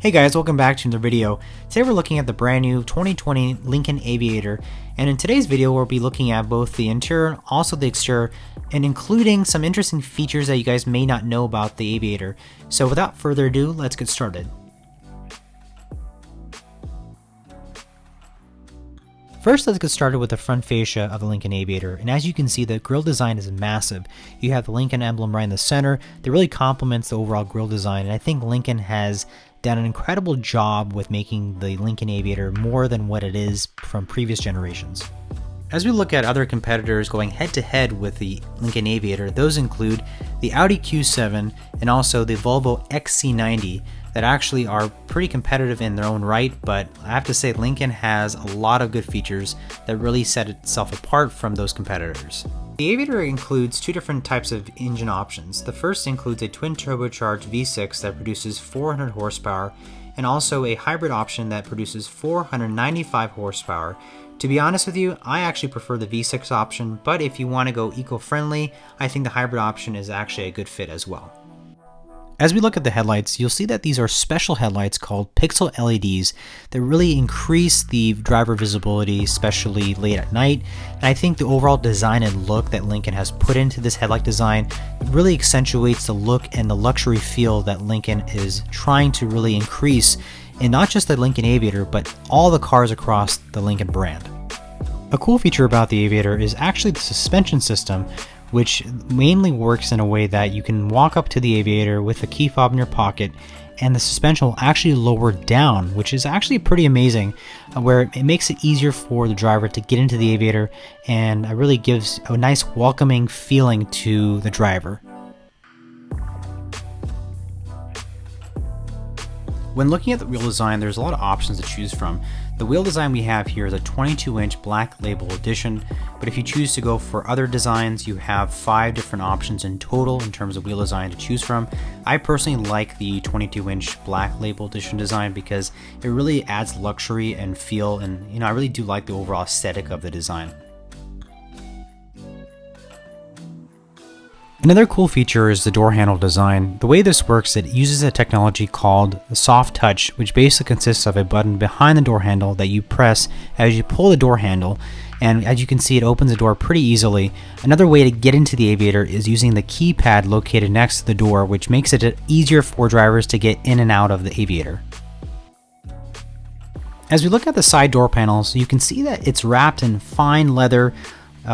Hey guys, welcome back to another video. Today we're looking at the brand new 2020 Lincoln Aviator, and in today's video we'll be looking at both the interior, also the exterior, and including some interesting features that you guys may not know about the Aviator. So without further ado, let's get started. First, let's get started with the front fascia of the Lincoln Aviator, and as you can see, the grille design is massive. You have the Lincoln emblem right in the center that really complements the overall grille design, and I think Lincoln has done an incredible job with making the Lincoln Aviator more than what it is from previous generations. As we look at other competitors going head-to-head with the Lincoln Aviator, those include the Audi Q7 and also the Volvo XC90 that actually are pretty competitive in their own right, but I have to say Lincoln has a lot of good features that really set itself apart from those competitors. The Aviator includes two different types of engine options. The first includes a twin turbocharged V6 that produces 400 horsepower and also a hybrid option that produces 495 horsepower. To be honest with you, I actually prefer the V6 option, but if you want to go eco-friendly, I think the hybrid option is actually a good fit as well. As we look at the headlights, you'll see that these are special headlights called pixel LEDs that really increase the driver visibility, especially late at night. And I think the overall design and look that Lincoln has put into this headlight design really accentuates the look and the luxury feel that Lincoln is trying to really increase in not just the Lincoln Aviator, but all the cars across the Lincoln brand. A cool feature about the Aviator is actually the suspension system, which mainly works in a way that you can walk up to the Aviator with a key fob in your pocket and the suspension will actually lower down, which is actually pretty amazing, where it makes it easier for the driver to get into the Aviator and it really gives a nice welcoming feeling to the driver. When looking at the wheel design, there's a lot of options to choose from. The wheel design we have here is a 22-inch black label edition, but if you choose to go for other designs, you have 5 different options in total in terms of wheel design to choose from. I personally like the 22-inch black label edition design because it really adds luxury and feel, and I really do like the overall aesthetic of the design. Another cool feature is the door handle design. The way this works, it uses a technology called the soft touch, which basically consists of a button behind the door handle that you press as you pull the door handle, and as you can see, it opens the door pretty easily. Another way to get into the Aviator is using the keypad located next to the door, which makes it easier for drivers to get in and out of the Aviator. As we look at the side door panels, you can see that it's wrapped in fine leather,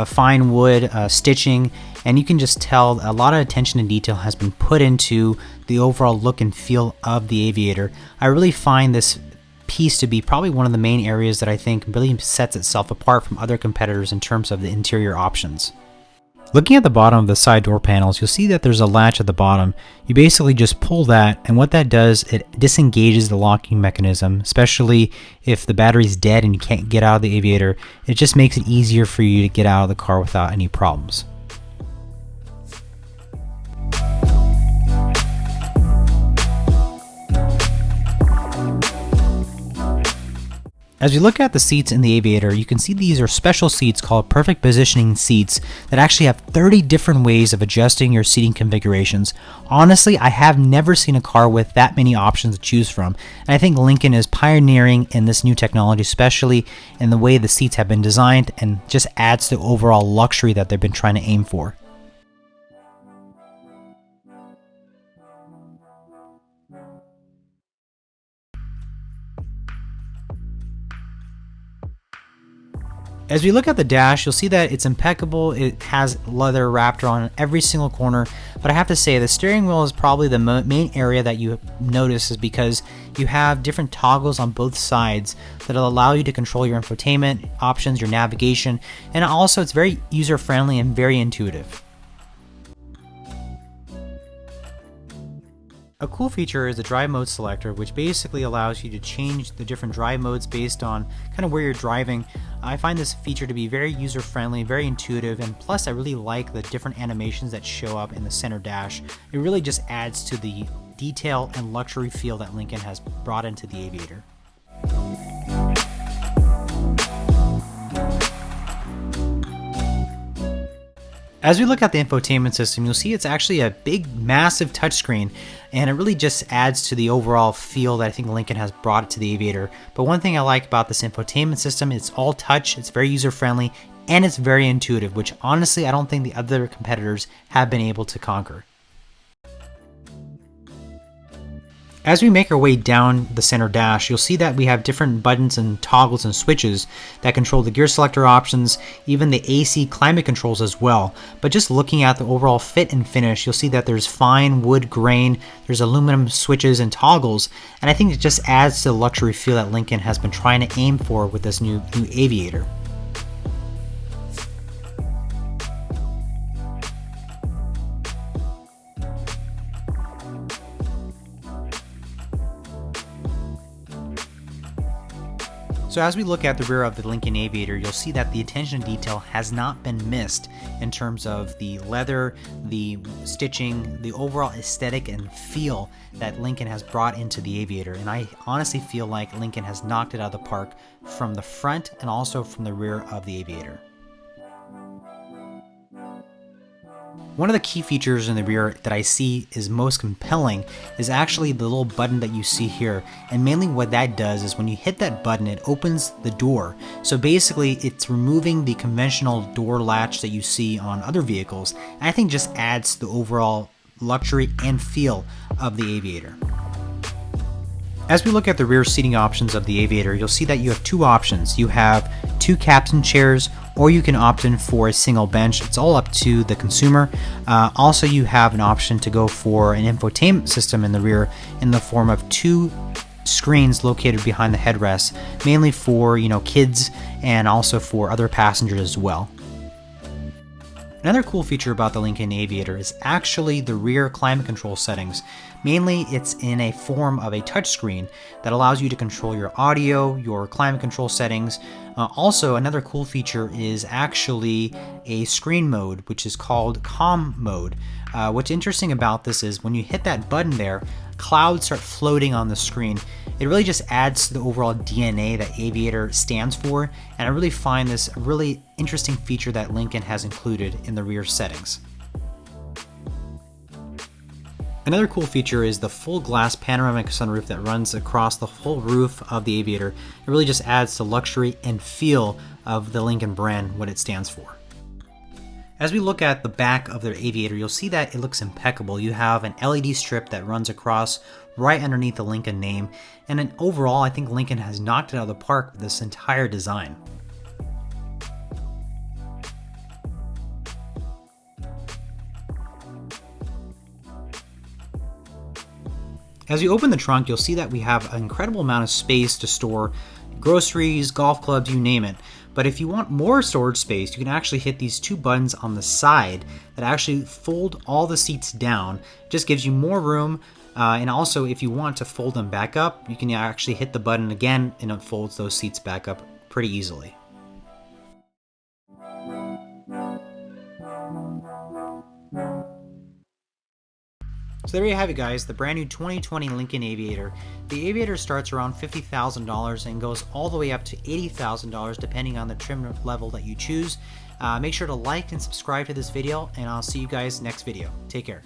fine wood stitching, and you can just tell a lot of attention and detail has been put into the overall look and feel of the Aviator. I really find this piece to be probably one of the main areas that I think really sets itself apart from other competitors in terms of the interior options. Looking at the bottom of the side door panels, you'll see that there's a latch at the bottom. You basically just pull that, and what that does, it disengages the locking mechanism, especially if the battery's dead and you can't get out of the Aviator. It just makes it easier for you to get out of the car without any problems. As we look at the seats in the Aviator, you can see these are special seats called perfect positioning seats that actually have 30 different ways of adjusting your seating configurations. Honestly, I have never seen a car with that many options to choose from, and I think Lincoln is pioneering in this new technology, especially in the way the seats have been designed, and just adds to overall luxury that they've been trying to aim for. As we look at the dash, you'll see that it's impeccable. It has leather wrapped around every single corner, but I have to say the steering wheel is probably the main area that you notice, is because you have different toggles on both sides that'll allow you to control your infotainment options, your navigation, and also it's very user-friendly and very intuitive. A cool feature is the drive mode selector, which basically allows you to change the different drive modes based on kind of where you're driving. I find this feature to be very user-friendly, very intuitive, and plus I really like the different animations that show up in the center dash. It really just adds to the detail and luxury feel that Lincoln has brought into the Aviator. As we look at the infotainment system, you'll see it's actually a big, massive touchscreen, and it really just adds to the overall feel that I think Lincoln has brought to the Aviator. But one thing I like about this infotainment system, it's all touch, it's very user-friendly, and it's very intuitive, which honestly I don't think the other competitors have been able to conquer. As we make our way down the center dash, you'll see that we have different buttons and toggles and switches that control the gear selector options, even the AC climate controls as well. But just looking at the overall fit and finish, you'll see that there's fine wood grain, there's aluminum switches and toggles, and I think it just adds to the luxury feel that Lincoln has been trying to aim for with this new Aviator. So as we look at the rear of the Lincoln Aviator, you'll see that the attention to detail has not been missed in terms of the leather, the stitching, the overall aesthetic and feel that Lincoln has brought into the Aviator. And I honestly feel like Lincoln has knocked it out of the park from the front and also from the rear of the Aviator. One of the key features in the rear that I see is most compelling is actually the little button that you see here, and mainly what that does is when you hit that button it opens the door. So basically it's removing the conventional door latch that you see on other vehicles, and I think just adds to the overall luxury and feel of the Aviator. As we look at the rear seating options of the Aviator, you'll see that you have two options. You have two captain chairs, or you can opt in for a single bench. It's all up to the consumer. Also, you have an option to go for an infotainment system in the rear in the form of two screens located behind the headrest, mainly for kids and also for other passengers as well. Another cool feature about the Lincoln Aviator is actually the rear climate control settings. Mainly it's in a form of a touchscreen that allows you to control your audio, your climate control settings. Also, another cool feature is actually a screen mode, which is called calm mode. What's interesting about this is when you hit that button there, clouds start floating on the screen. It really just adds to the overall DNA that Aviator stands for, and I really find this a really interesting feature that Lincoln has included in the rear settings. Another cool feature is the full glass panoramic sunroof that runs across the whole roof of the Aviator. It really just adds to luxury and feel of the Lincoln brand, what it stands for. As we look at the back of the Aviator, you'll see that it looks impeccable. You have an LED strip that runs across right underneath the Lincoln name, and then overall I think Lincoln has knocked it out of the park with this entire design. As you open the trunk, you'll see that we have an incredible amount of space to store groceries, golf clubs, you name it. But if you want more storage space, you can actually hit these two buttons on the side that actually fold all the seats down. It just gives you more room, and also if you want to fold them back up, you can actually hit the button again and it folds those seats back up pretty easily. So there you have it, guys, the brand new 2020 Lincoln Aviator. The Aviator starts around $50,000 and goes all the way up to $80,000 depending on the trim level that you choose. Make sure to like and subscribe to this video, and I'll see you guys next video. Take care.